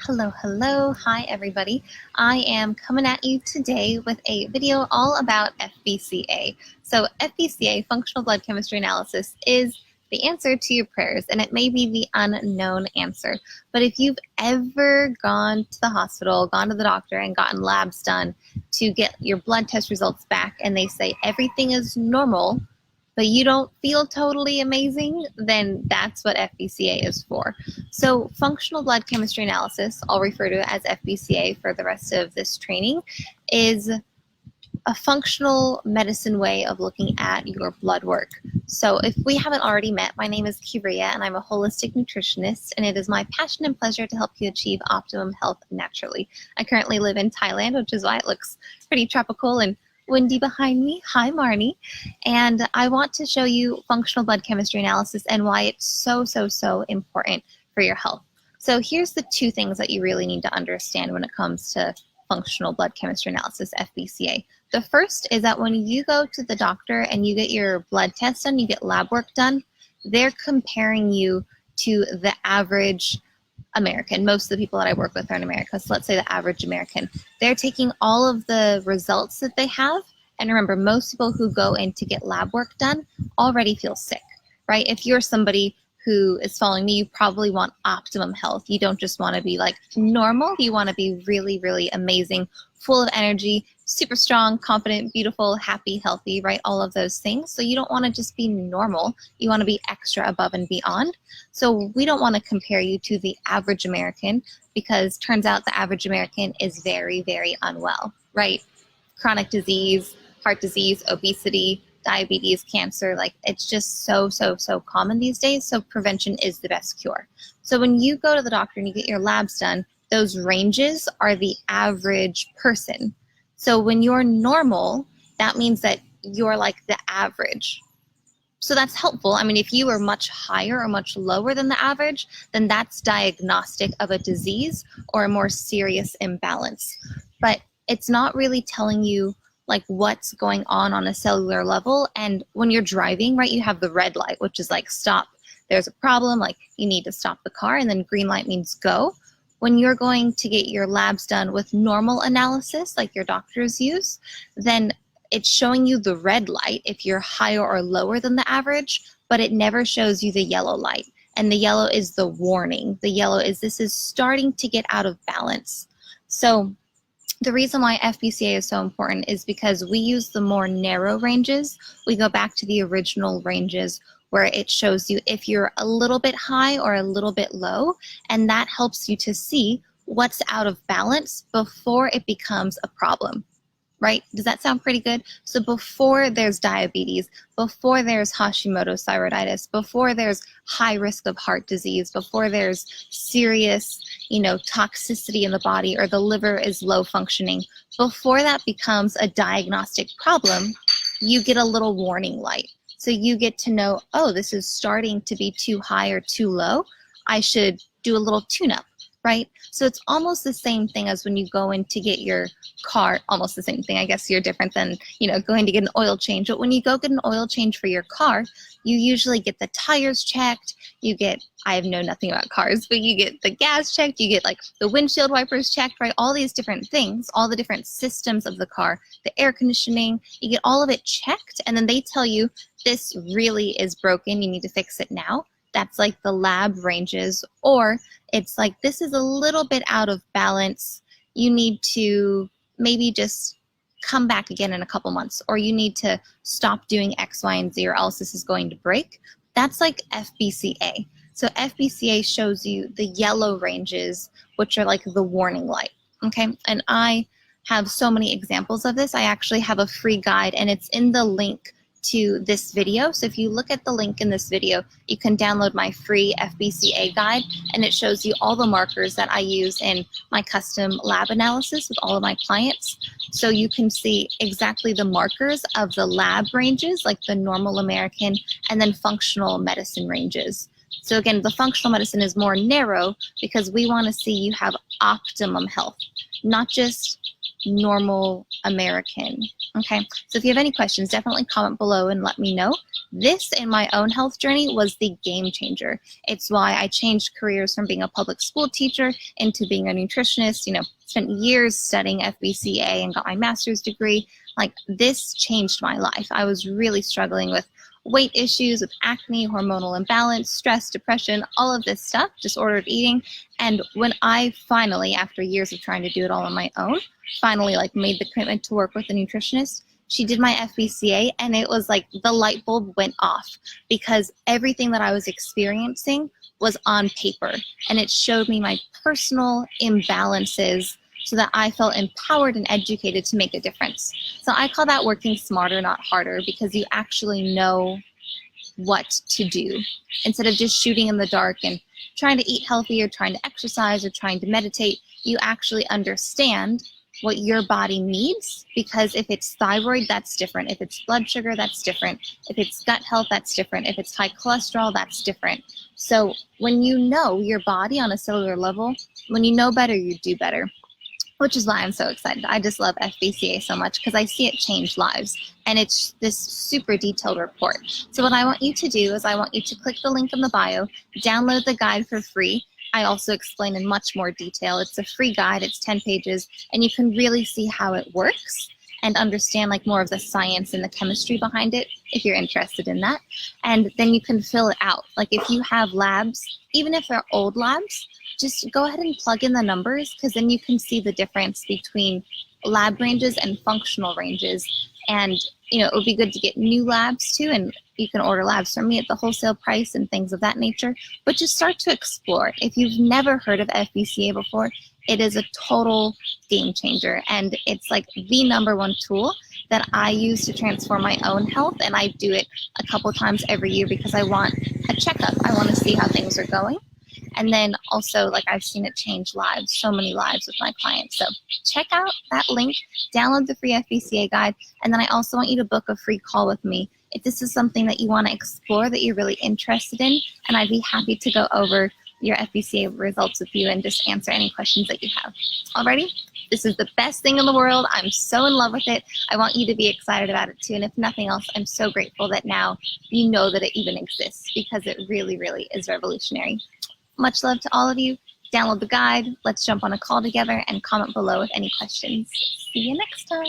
Hello, hello. Hi, everybody. I am coming at you today with a video all about FBCA. So FBCA, functional blood chemistry analysis, is the answer to your prayers, and it may be the unknown answer. But if you've ever gone to the hospital, gone to the doctor, and gotten labs done to get your blood test results back, and they say everything is normal, but you don't feel totally amazing, then that's what FBCA is for. So functional blood chemistry analysis, I'll refer to it as FBCA for the rest of this training, is a functional medicine way of looking at your blood work. So if we haven't already met, my name is Kiria and I'm a holistic nutritionist, and it is my passion and pleasure to help you achieve optimum health naturally. I currently live in Thailand, which is why it looks pretty tropical and windy behind me. Hi, Marnie. And I want to show you functional blood chemistry analysis and why it's so important for your health. So here's the two things that you really need to understand when it comes to functional blood chemistry analysis, FBCA. The first is that when you go to the doctor and you get your blood test done, you get lab work done, they're comparing you to the average American. Most of the people that I work with are in America, so let's say the average American. They're taking all of the results that they have, and remember, most people who go in to get lab work done already feel sick, right? If you're somebody who is following me, you probably want optimum health. You don't just want to be like normal, you want to be really amazing, full of energy, super strong, confident, beautiful, happy, healthy, right? All of those things. So you don't want to just be normal. You want to be extra above and beyond. So we don't want to compare you to the average American, because turns out the average American is very unwell, right? Chronic disease, heart disease, obesity, diabetes, cancer, like it's just so common these days. So prevention is the best cure. So when you go to the doctor and you get your labs done, those ranges are the average person. So when you're normal, that means that you're like the average. So that's helpful. I mean, if you are much higher or much lower than the average, then that's diagnostic of a disease or a more serious imbalance. But it's not really telling you like what's going on a cellular level. And when you're driving, right, you have the red light, which is like stop, there's a problem, like you need to stop the car, and then green light means go. When you're going to get your labs done with normal analysis, like your doctors use, then it's showing you the red light if you're higher or lower than the average, but it never shows you the yellow light. And the yellow is the warning. The yellow is this is starting to get out of balance. So the reason why FBCA is so important is because we use the more narrow ranges. We go back to the original ranges where it shows you if you're a little bit high or a little bit low, and that helps you to see what's out of balance before it becomes a problem, right? Does that sound pretty good? So before there's diabetes, before there's Hashimoto's thyroiditis, before there's high risk of heart disease, before there's serious, toxicity in the body or the liver is low functioning, before that becomes a diagnostic problem, you get a little warning light. So you get to know, oh, this is starting to be too high or too low. I should do a little tune-up, right? So it's almost the same thing as when you go in to get your car, almost the same thing. I guess you're different than, going to get an oil change. But when you go get an oil change for your car, you usually get the tires checked. I know nothing about cars, but you get the gas checked. You get like the windshield wipers checked, right? All these different things, all the different systems of the car, the air conditioning, you get all of it checked. And then they tell you this really is broken. You need to fix it now. That's like the lab ranges. Or it's like, this is a little bit out of balance. You need to maybe just come back again in a couple months, or you need to stop doing X, Y, and Z, or else this is going to break. That's like FBCA. So FBCA shows you the yellow ranges, which are like the warning light, okay? And I have so many examples of this. I actually have a free guide, and it's in the link to this video. So if you look at the link in this video, you can download my free FBCA guide, and it shows you all the markers that I use in my custom lab analysis with all of my clients. So you can see exactly the markers of the lab ranges, like the normal American, and then functional medicine ranges. So again, the functional medicine is more narrow because we want to see you have optimum health, not just normal American. Okay, so if you have any questions, definitely comment below and let me know. This in my own health journey was the game changer. It's why I changed careers from being a public school teacher into being a nutritionist, spent years studying FBCA and got my master's degree. Like, this changed my life. I was really struggling with weight issues, with acne, hormonal imbalance, stress, depression, all of this stuff, disordered eating. And when I finally, after years of trying to do it all on my own, finally made the commitment to work with a nutritionist, she did my FBCA, and it was like the light bulb went off, because everything that I was experiencing was on paper, and it showed me my personal imbalances so that I felt empowered and educated to make a difference. So I call that working smarter, not harder, because you actually know what to do instead of just shooting in the dark and trying to eat healthy or trying to exercise or trying to meditate. You actually understand what your body needs, because if it's thyroid, that's different. If it's blood sugar, that's different. If it's gut health, that's different. If it's high cholesterol, that's different. So when you know your body on a cellular level, when you know better, you do better, which is why I'm so excited. I just love FBCA so much because I see it change lives, and it's this super detailed report. So what I want you to do is I want you to click the link in the bio, download the guide for free. I also explain in much more detail. It's a free guide, it's 10 pages, and you can really see how it works and understand more of the science and the chemistry behind it if you're interested in that. And then you can fill it out. If you have labs, even if they're old labs, just go ahead and plug in the numbers, because then you can see the difference between lab ranges and functional ranges. And it would be good to get new labs too, and you can order labs from me at the wholesale price and things of that nature. But just start to explore. If you've never heard of FBCA before, it is a total game changer, and it's the number one tool that I use to transform my own health, and I do it a couple times every year because I want a checkup. I want to see how things are going. And then also, I've seen it change lives, so many lives with my clients. So check out that link, download the free FBCA guide, and then I also want you to book a free call with me if this is something that you want to explore, that you're really interested in, and I'd be happy to go over your FBCA results with you and just answer any questions that you have. Alrighty? This is the best thing in the world. I'm so in love with it. I want you to be excited about it too. And if nothing else, I'm so grateful that now you know that it even exists, because it really, really is revolutionary. Much love to all of you. Download the guide. Let's jump on a call together and comment below with any questions. See you next time.